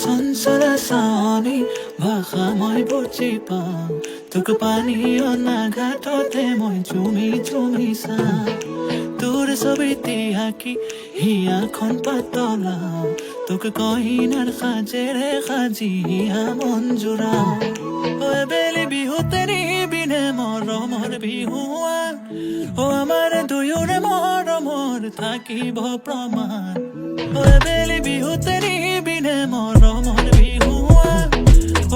চঞ্চলা চাৱনি ভাষা মই বুজি পাওঁ তোক পানী অনা ঘাটতে মই চুমি চুমি চাওঁ তোৰ ছবিটি আঁকি হিয়াখন পাতলাও তোক কইনাৰ সাজেৰে সাজি হিয়া মন জোৰাও বেলি বিহুতে নিবিনে মৰমৰ বিহুৱান আমাৰ দুয়োৰে মৰমৰ থাকিব প্ৰমাণ বেলি বিহুতে নিবিনে মৰমৰ বিহুৱান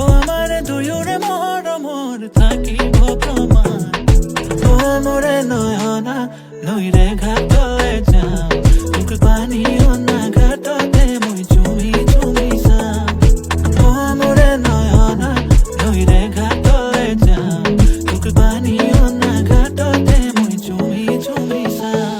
আমাৰ দুয়োৰে মৰমৰ থাকিব প্ৰমাণ মোৰে নয়না নৈৰে ঘাটলৈ যাওঁ তোক পানী অনা ঘাটতে মই চুমি চুমি চাওঁ মোৰে নয়না নৈৰে ঘাটলৈ যাওঁ তোক পানী অনা ঘাটতে মই চুমি চুমি চাওঁ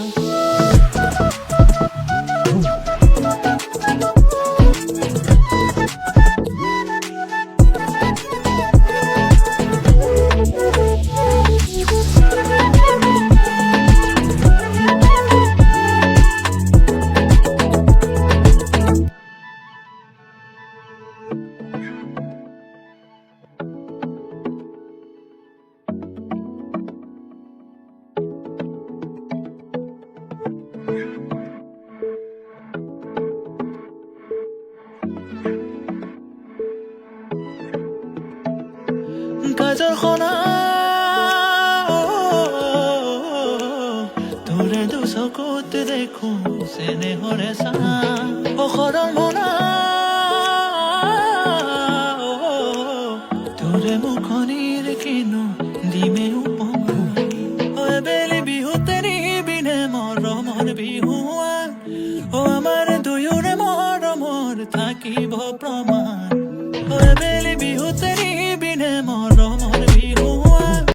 কাজলখনা তোৰে দুচকুত দেখো চেনেহৰে চাহ সৰল মনা তোৰে মুখনিৰ কিনো দিমে উপমা বেলি বিহুতে নিবিনে মৰমৰ বিহুৱান আমাৰ দুয়োৰে মৰমৰ থাকিব প্ৰমাণ